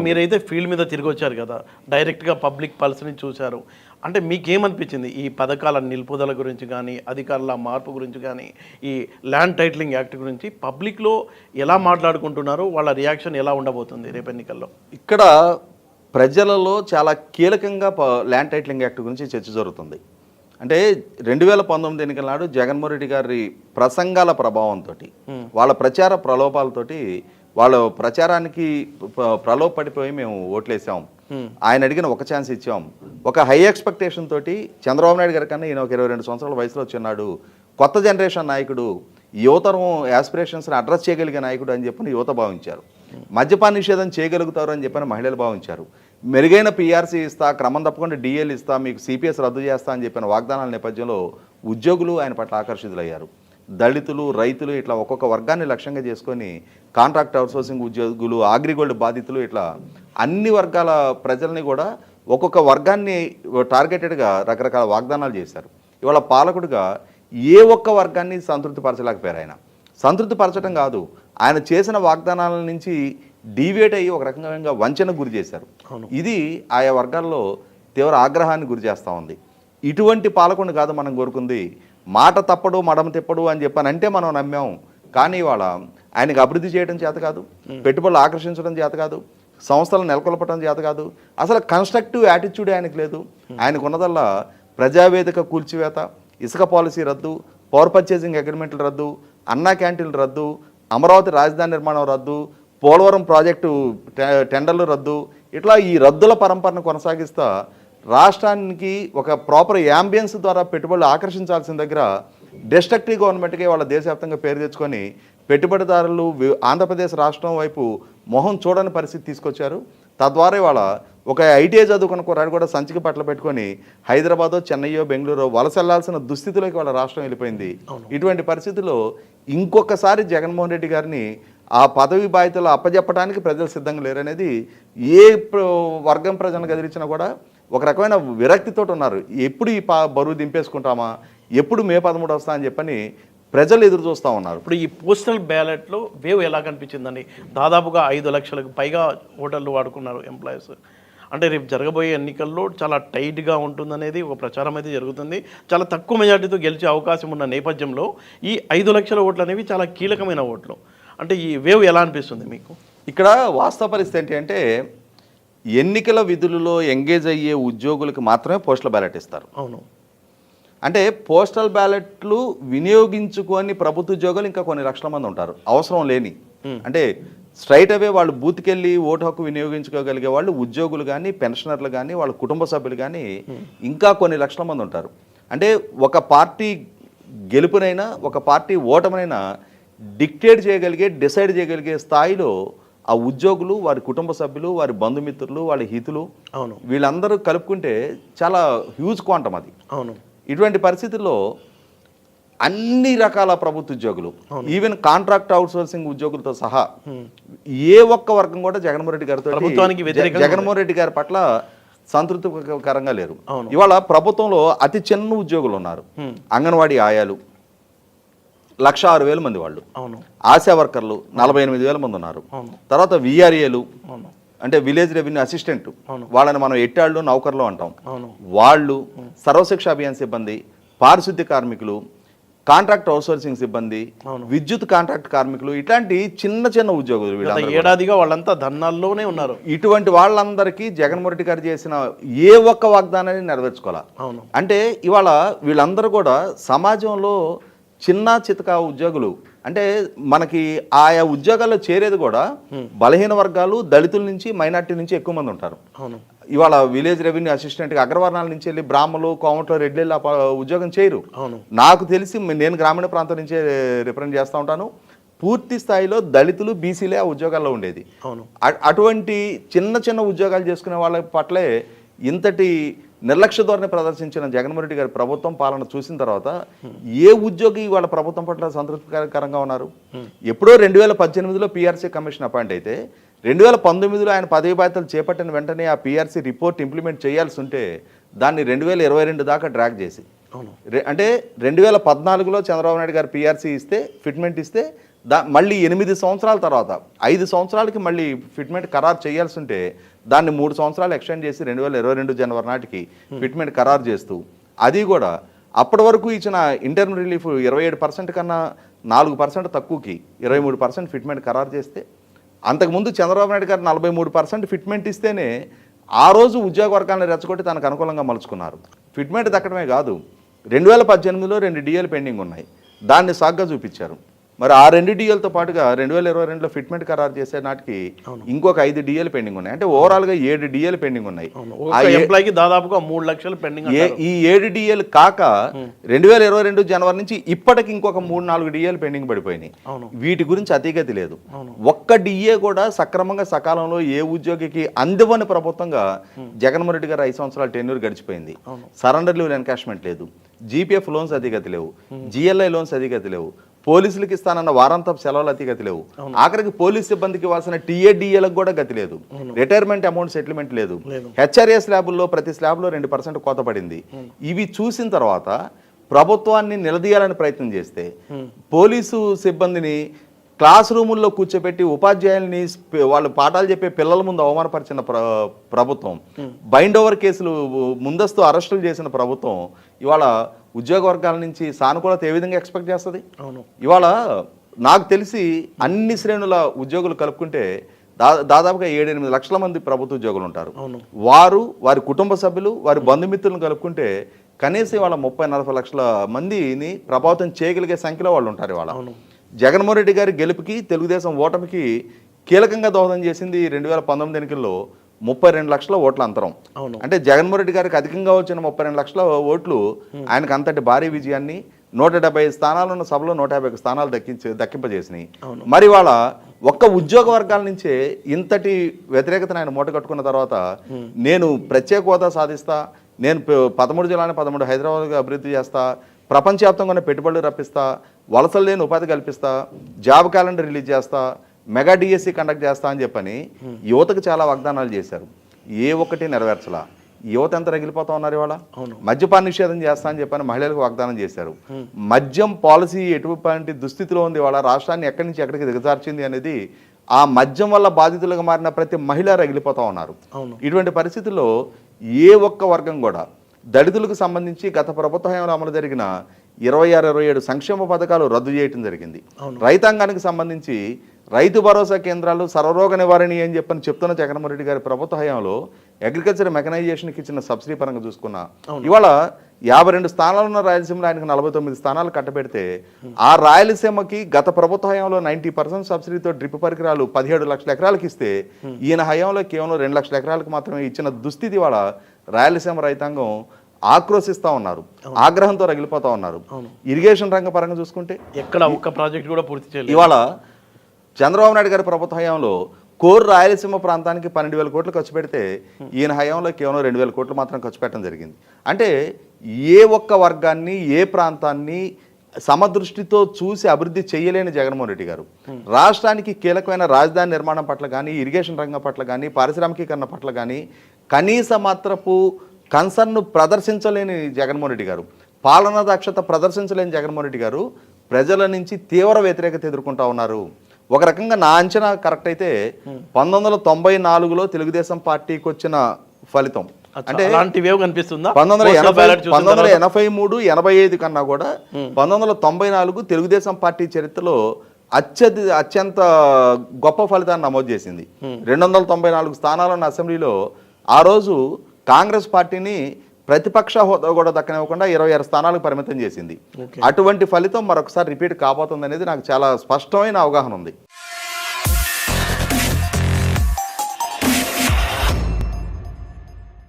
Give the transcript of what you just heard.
మీరైతే ఫీల్డ్ మీద తిరిగి వచ్చారు కదా, డైరెక్ట్గా పబ్లిక్ పల్స్ని చూశారు. అంటే మీకేమనిపించింది ఈ పథకాల నిలుపుదల గురించి కానీ, అధికారుల మార్పు గురించి కానీ, ఈ ల్యాండ్ టైటిలింగ్ యాక్ట్ గురించి పబ్లిక్లో ఎలా మాట్లాడుకుంటున్నారో, వాళ్ళ రియాక్షన్ ఎలా ఉండబోతుంది రేపు ఎన్నికల్లో? ఇక్కడ ప్రజలలో చాలా కీలకంగా ల్యాండ్ టైటిలింగ్ యాక్ట్ గురించి చర్చ జరుగుతుంది. అంటే 2019 ఎన్నికల నాడు జగన్మోహన్ రెడ్డి గారి ప్రసంగాల ప్రభావంతో, వాళ్ళ ప్రచార ప్రలోభాలతోటి, వాళ్ళ ప్రచారానికి ప్రలోభపడిపోయి మేము ఓట్లేసాం. ఆయన అడిగిన ఒక ఛాన్స్ ఇచ్చాం. ఒక హై ఎక్స్పెక్టేషన్ తోటి చంద్రబాబు నాయుడు గారి కన్నా ఈయన ఒక 22 సంవత్సరాల వయసులో వచ్చిన్నాడు, కొత్త జనరేషన్ నాయకుడు, యువతరం యాస్పిరేషన్స్ని అడ్రస్ చేయగలిగే నాయకుడు అని చెప్పని యువత భావించారు. మద్యపాన నిషేధం చేయగలుగుతారు అని చెప్పని మహిళలు భావించారు. మెరుగైన పీఆర్సీ ఇస్తా, క్రమం తప్పకుండా డిఎల్ ఇస్తా, మీకు సిపిఎస్ రద్దు చేస్తా అని చెప్పిన వాగ్దానాల నేపథ్యంలో ఉద్యోగులు ఆయన పట్ల ఆకర్షితులయ్యారు. దళితులు, రైతులు ఇట్లా ఒక్కొక్క వర్గాన్ని లక్ష్యంగా చేసుకొని కాంట్రాక్ట్ అవుట్సోర్సింగ్ ఉద్యోగులు, అగ్రిగోల్డ్ బాధితులు, ఇట్లా అన్ని వర్గాల ప్రజల్ని కూడా ఒక్కొక్క వర్గాన్ని టార్గెటెడ్గా రకరకాల వాగ్దానాలు చేశారు. ఇవాళ పాలకుడిగా ఏ ఒక్క వర్గాన్ని సంతృప్తి పరచలేకపోయారు. ఆయన సంతృప్తి పరచడం కాదు, ఆయన చేసిన వాగ్దానాల నుంచి డీవియేట్ అయ్యి ఒక రకంగా వంచనకు గురి చేశారు. ఇది ఆయా వర్గాల్లో తీవ్ర ఆగ్రహాన్ని గురి చేస్తూ ఉంది. ఇటువంటి పాలకుడిని కాదు మనం కోరుకుంది. మాట తప్పడు, మడమ తిప్పడు అని చెప్పానంటే మనం నమ్మాం. కానీ ఇవాళ ఆయనకు అభివృద్ధి చేయడం చేత కాదు, పెట్టుబడులు ఆకర్షించడం చేత కాదు, సంస్థలను నెలకొల్పడం చేత కాదు, అసలు కన్స్ట్రక్టివ్ యాటిట్యూడ్ ఆయనకు లేదు. ఆయనకు ఉన్నదల్లా ప్రజావేదిక కూల్చివేత, ఇసుక పాలసీ రద్దు, పవర్ పర్చేసింగ్ అగ్రిమెంట్లు రద్దు, అన్నా క్యాంటీన్లు రద్దు, అమరావతి రాజధాని నిర్మాణం రద్దు, పోలవరం ప్రాజెక్టు టెండర్లు రద్దు, ఇట్లా ఈ రద్దుల పరంపరను కొనసాగిస్తా రాష్ట్రానికి ఒక ప్రాపర్ యాంబియన్స్ ద్వారా పెట్టుబడులు ఆకర్షించాల్సిన దగ్గర డిస్ట్రక్టివ్ గవర్నమెంట్కి వాళ్ళ దేశవ్యాప్తంగా పేరు తెచ్చుకొని పెట్టుబడిదారులు ఆంధ్రప్రదేశ్ రాష్ట్రం వైపు మొహం చూడని పరిస్థితి తీసుకొచ్చారు. తద్వారా వాళ్ళ ఒక ఐటీఐ చదువుకున్న కుర్రాడు కూడా సంచికి పట్ల పెట్టుకొని హైదరాబాదో, చెన్నైయో, బెంగళూరు వలస వెళ్లాల్సిన దుస్థితిలోకి వాళ్ళ రాష్ట్రం వెళ్ళిపోయింది. ఇటువంటి పరిస్థితుల్లో ఇంకొకసారి జగన్మోహన్ రెడ్డి గారిని ఆ పదవి బాధ్యతలు అప్పజెప్పడానికి ప్రజలు సిద్ధంగా లేరనేది ఏ వర్గం ప్రజలను గదిలించినా కూడా ఒక రకమైన విరక్తితో ఉన్నారు. ఎప్పుడు ఈ బరువు దింపేసుకుంటామా, ఎప్పుడు మే 13 వస్తా అని చెప్పని ప్రజలు ఎదురు చూస్తూ ఉన్నారు. ఇప్పుడు ఈ పోస్టల్ బ్యాలెట్లో వేవ్ ఎలా కనిపించిందండి? దాదాపుగా 5 లక్షలకు పైగా ఓటర్లు వాడుకున్నారు ఎంప్లాయీస్. అంటే రేపు జరగబోయే ఎన్నికల్లో చాలా టైట్గా ఉంటుందనేది ఒక ప్రచారం అయితే జరుగుతుంది. చాలా తక్కువ మెజార్టీతో గెలిచే అవకాశం ఉన్న నేపథ్యంలో ఈ 5 లక్షల ఓట్లు అనేవి చాలా కీలకమైన ఓట్లు. అంటే ఈ వేవ్ ఎలా అనిపిస్తుంది మీకు? ఇక్కడ వాస్తవ పరిస్థితి ఏంటి అంటే, ఎన్నికల విధులలో ఎంగేజ్ అయ్యే ఉద్యోగులకు మాత్రమే పోస్టల్ బ్యాలెట్ ఇస్తారు. అవును. అంటే పోస్టల్ బ్యాలెట్లు వినియోగించుకొని ప్రభుత్వ ఉద్యోగులు ఇంకా కొన్ని లక్షల మంది ఉంటారు అవసరం లేని. అంటే స్ట్రైట్ అవే వాళ్ళు బూత్కి వెళ్ళి ఓటు హక్కు వినియోగించుకోగలిగే వాళ్ళు ఉద్యోగులు కానీ, పెన్షనర్లు కానీ, వాళ్ళ కుటుంబ సభ్యులు కానీ ఇంకా కొన్ని లక్షల మంది ఉంటారు. అంటే ఒక పార్టీ గెలుపునైనా, ఒక పార్టీ ఓటమైనా డిక్టేట్ చేయగలిగే, డిసైడ్ చేయగలిగే స్థాయిలో ఆ ఉద్యోగులు, వారి కుటుంబ సభ్యులు, వారి బంధుమిత్రులు, వాళ్ళ హితులు, అవును, వీళ్ళందరూ కలుపుకుంటే చాలా హ్యూజ్ క్వాంటమ్ అది. అవును. ఇటువంటి పరిస్థితుల్లో అన్ని రకాల ప్రభుత్వ ఉద్యోగులు, ఈవెన్ కాంట్రాక్ట్ అవుట్సోర్సింగ్ ఉద్యోగులతో సహా ఏ ఒక్క వర్గం కూడా జగన్మోహన్ రెడ్డి గారితో, జగన్మోహన్ రెడ్డి గారి పట్ల సంతృప్తికరంగా లేరు. ఇవాళ ప్రభుత్వంలో అతి చిన్న ఉద్యోగులు ఉన్నారు. అంగన్వాడీ ఆయాలు 1,06,000 మంది వాళ్ళు, ఆశా వర్కర్లు 48,000 మంది ఉన్నారు. తర్వాత విఆర్ఏలు అంటే విలేజ్ రెవెన్యూ అసిస్టెంట్, వాళ్ళని మనం ఎట్టాళ్ళు, నౌకర్లు అంటాం. వాళ్ళు, సర్వశిక్ష అభియాన్ సిబ్బంది, పారిశుద్ధ్య కార్మికులు, కాంట్రాక్ట్ అవుట్సోర్సింగ్ సిబ్బంది, విద్యుత్ కాంట్రాక్ట్ కార్మికులు, ఇట్లాంటి చిన్న చిన్న ఉద్యోగులు ఏడాదిగా వాళ్ళంతా ధర్నాల్లోనే ఉన్నారు. ఇటువంటి వాళ్ళందరికీ జగన్మోహన్ రెడ్డి గారు చేసిన ఏ ఒక్క వాగ్దానాన్ని నెరవేర్చుకోవాలా. అంటే ఇవాళ వీళ్ళందరూ కూడా సమాజంలో చిన్న చితక ఉద్యోగులు. అంటే మనకి ఆయా ఉద్యోగాల్లో చేరేది కూడా బలహీన వర్గాలు, దళితుల నుంచి, మైనార్టీ నుంచి ఎక్కువ మంది ఉంటారు. ఇవాళ విలేజ్ రెవెన్యూ అసిస్టెంట్గా అగ్రవర్ణాల నుంచి వెళ్ళి బ్రాహ్మలు, కోమట్లో, రెడ్డిళ్ళు ఉద్యోగం చేయరు. నాకు తెలిసి నేను గ్రామీణ ప్రాంతం నుంచే రిప్రజెంట్ చేస్తూ ఉంటాను. పూర్తి స్థాయిలో దళితులు, బీసీలే ఆ ఉద్యోగాల్లో ఉండేది. అటువంటి చిన్న చిన్న ఉద్యోగాలు చేసుకునే వాళ్ళ పట్లే ఇంతటి నిర్లక్ష్య ధోరణి ప్రదర్శించిన జగన్మోహన్ రెడ్డి గారి ప్రభుత్వం పాలన చూసిన తర్వాత ఏ ఉద్యోగి వాళ్ళ ప్రభుత్వం పట్ల సంతృప్తికరంగా ఉన్నారు? ఎప్పుడో 2018లో పీఆర్సీ కమిషన్ అపాయింట్ అయితే 2019లో ఆయన పదవి బాధ్యతలు చేపట్టిన వెంటనే ఆ పీఆర్సీ రిపోర్ట్ ఇంప్లిమెంట్ చేయాల్సి ఉంటే దాన్ని 2022 దాకా డ్రాగ్ చేసి, అంటే 2014లో చంద్రబాబు నాయుడు గారు పీఆర్సీ ఇస్తే, ఫిట్మెంట్ ఇస్తే మళ్ళీ 8 సంవత్సరాల తర్వాత 5 సంవత్సరాలకి మళ్ళీ ఫిట్మెంట్ ఖరారు చేయాల్సి ఉంటే దాన్ని 3 సంవత్సరాలు ఎక్స్టెండ్ చేసి 2022 జనవరి నాటికి ఫిట్మెంట్ ఖరారు చేస్తూ అది కూడా అప్పటి వరకు ఇచ్చిన ఇంటర్మ్ రిలీఫ్ 27% కన్నా 4% తక్కువకి 23% ఫిట్మెంట్ ఖరారు చేస్తే అంతకుముందు చంద్రబాబు నాయుడు గారు 43% ఫిట్మెంట్ ఇస్తేనే ఆ రోజు ఉద్యోగ వర్గాలను రెచ్చగొట్టి తనకు అనుకూలంగా మలుచుకున్నారు. ఫిట్మెంట్ దక్కడమే కాదు 2018లో 2 డిఏలు పెండింగ్ ఉన్నాయి, దాన్ని సాగ్గా చూపించారు. మరి ఆ 2 డిఏలతో పాటుగా 2022లో ఫిట్మెంట్ ఖరారు చేసే నాటికి ఇంకొక 5 డిఏలు పెండింగ్ ఉన్నాయి. అంటే ఓవరాల్గా 7 డిఏలు పెండింగ్ ఉన్నాయి. ఎంప్లాయీకి దాదాపుగా 3 లక్షలు పెండింగ్. ఈ 7 డిఏలు కాక 2022 జనవరి నుంచి ఇప్పటికి ఇంకొక 3-4 డిఏలు పెండింగ్ పడిపోయినాయి. వీటి గురించి అతిగతి లేదు. ఒక్క డిఏ కూడా సక్రమంగా సకాలంలో ఏ ఉద్యోగికి అందివని ప్రభుత్వంగా జగన్మోహన్ రెడ్డి గారు 5 సంవత్సరాల టెన్యూర్ గడిచిపోయింది. సరెండర్ లీవ్ ఎన్కాష్మెంట్ లేదు, జీపీఎఫ్ లోన్స్ అధిగతి లేవు, జిఎల్ఐ లోన్స్ అధిగతి లేవు, పోలీసులకి ఇస్తానన్న వారాంతపు సెలవులు అతిగతి లేవు, ఆఖరికి పోలీస్ సిబ్బందికి ఇవ్వాల్సిన టీఏడిఏలకు కూడా గతి లేదు, రిటైర్మెంట్ అమౌంట్ సెటిల్మెంట్ లేదు, హెచ్ఆర్ఏ స్లాబుల్లో ప్రతి స్లాబ్లో 2% కోత పడింది. ఇవి చూసిన తర్వాత ప్రభుత్వాన్ని నిలదీయాలని ప్రయత్నం చేస్తే పోలీసు సిబ్బందిని క్లాస్ రూముల్లో కూర్చోబెట్టి ఉపాధ్యాయుల్ని వాళ్ళు పాఠాలు చెప్పే పిల్లల ముందు అవమానపరిచిన ప్రభుత్వం, బైండ్ ఓవర్ కేసులు ముందస్తు అరెస్టులు చేసిన ప్రభుత్వం ఇవాళ ఉద్యోగ వర్గాల నుంచి సానుకూలత ఏ విధంగా ఎక్స్పెక్ట్ చేస్తుంది? ఇవాళ నాకు తెలిసి అన్ని శ్రేణుల ఉద్యోగులు కలుపుకుంటే దాదాపుగా 7-8 లక్షల మంది ప్రభుత్వ ఉద్యోగులు ఉంటారు. వారి కుటుంబ సభ్యులు, వారి బంధుమిత్రులను కలుపుకుంటే కనీసం ఇవాళ 30-40 లక్షల మందిని ప్రభావితం చేయగలిగే సంఖ్యలో వాళ్ళు ఉంటారు. ఇవాళ జగన్మోహన్ రెడ్డి గారి గెలుపుకి, తెలుగుదేశం ఓటమికి కీలకంగా దోహదం చేసింది 2019 ఎన్నికల్లో 32 లక్షల ఓట్ల అంతరం. అంటే జగన్మోహన్ రెడ్డి గారికి అధికంగా వచ్చిన 32 లక్షల ఓట్లు ఆయనకు అంతటి భారీ విజయాన్ని 175 స్థానాలు ఉన్న సభలో 150 స్థానాలు దక్కింపజేసినాయి. మరి వాళ్ళ ఒక్క ఉద్యోగ వర్గాల నుంచే ఇంతటి వ్యతిరేకతను ఆయన మూట కట్టుకున్న తర్వాత నేను ప్రత్యేక హోదా సాధిస్తా, నేను 13 జిల్లాని 13 హైదరాబాద్గా అభివృద్ధి చేస్తా, ప్రపంచవ్యాప్తంగా పెట్టుబడులు రప్పిస్తా, వలసలు లేని ఉపాధి కల్పిస్తా, జాబ్ క్యాలెండర్ రిలీజ్ చేస్తా, మెగా డిఎస్సి కండక్ట్ చేస్తా అని చెప్పని యువతకు చాలా వాగ్దానాలు చేశారు. ఏ ఒక్కటి నెరవేర్చలా. యువత ఎంత రగిలిపోతా ఉన్నారు ఇవాళ. మద్యపాన నిషేధం చేస్తా అని చెప్పని మహిళలకు వాగ్దానం చేశారు. మద్యం పాలసీ ఎటువంటి దుస్థితిలో ఉంది ఇవాళ, రాష్ట్రాన్ని ఎక్కడి నుంచి ఎక్కడికి దిగజార్చింది అనేది ఆ మద్యం వల్ల బాధితులుగా మారిన ప్రతి మహిళ రగిలిపోతా ఉన్నారు. ఇటువంటి పరిస్థితుల్లో ఏ ఒక్క వర్గం కూడా దళితులకు సంబంధించి గత ప్రభుత్వ హయాంలో అమలు జరిగిన 26-27 సంక్షేమ పథకాలు రద్దు చేయడం జరిగింది. రైతాంగానికి సంబంధించి రైతు భరోసా కేంద్రాలు, సర్వరోగ నివారణి అని చెప్పని చెప్తున్న జగన్మోహన్ రెడ్డి గారి ప్రభుత్వ హయాంలో అగ్రికల్చర్ మెకనైజేషన్కి ఇచ్చిన సబ్సిడీ పరంగా చూసుకున్నా ఇవాళ 52 స్థానాలు ఉన్న రాయలసీమలో ఆయనకు 49 స్థానాలు కట్టబెడితే ఆ రాయలసీమకి గత ప్రభుత్వ హయాంలో 90% సబ్సిడీతో డ్రిప్ పరికరాలు 17 లక్షల ఎకరాలకు ఇస్తే ఈయన హయాంలో కేవలం 2 లక్షల ఎకరాలకు మాత్రమే ఇచ్చిన దుస్థితి ఇవాళ రాయలసీమ రైతాంగం ఆక్రోశిస్తూ ఉన్నారు, ఆగ్రహంతో రగిలిపోతా ఉన్నారు. ఇరిగేషన్ రంగ పరంగా చూసుకుంటే ఎక్కడ ఒక్క ప్రాజెక్ట్ కూడా పూర్తి చేయలేదు. ఇవాళ చంద్రబాబు నాయుడు గారి ప్రభుత్వ హయాంలో కోర్ రాయలసీమ ప్రాంతానికి 12,000 కోట్లు ఖర్చు పెడితే ఈయన హయాంలో కేవలం 2,000 కోట్లు మాత్రం ఖర్చు పెట్టడం జరిగింది. అంటే ఏ ఒక్క వర్గాన్ని, ఏ ప్రాంతాన్ని సమదృష్టితో చూసి అభివృద్ధి చేయలేని జగన్మోహన్ రెడ్డి గారు రాష్ట్రానికి కీలకమైన రాజధాని నిర్మాణం పట్ల కానీ, ఇరిగేషన్ రంగం పట్ల కానీ, పారిశ్రామికీకరణ పట్ల కానీ కనీస మాత్రపు కన్సర్న్ను ప్రదర్శించలేని జగన్మోహన్ రెడ్డి గారు, పాలనా దక్షత ప్రదర్శించలేని జగన్మోహన్ రెడ్డి గారు ప్రజల నుంచి తీవ్ర వ్యతిరేకత ఎదుర్కొంటా ఉన్నారు. ఒక రకంగా నా అంచనా కరెక్ట్ అయితే 1994లో తెలుగుదేశం పార్టీకి వచ్చిన ఫలితం అంటే 1983, 85 కన్నా కూడా 1994 తెలుగుదేశం పార్టీ చరిత్రలో అత్యంత గొప్ప ఫలితాన్ని నమోదు చేసింది. 294 స్థానాలున్న అసెంబ్లీలో ఆ రోజు కాంగ్రెస్ పార్టీని ప్రతిపక్ష హోదా కూడా దక్కనివ్వకుండా 26 స్థానాలకు పరిమితం చేసింది. అటువంటి ఫలితం మరొకసారి రిపీట్ కాబోతుంది అనేది నాకు చాలా స్పష్టమైన అవగాహన ఉంది.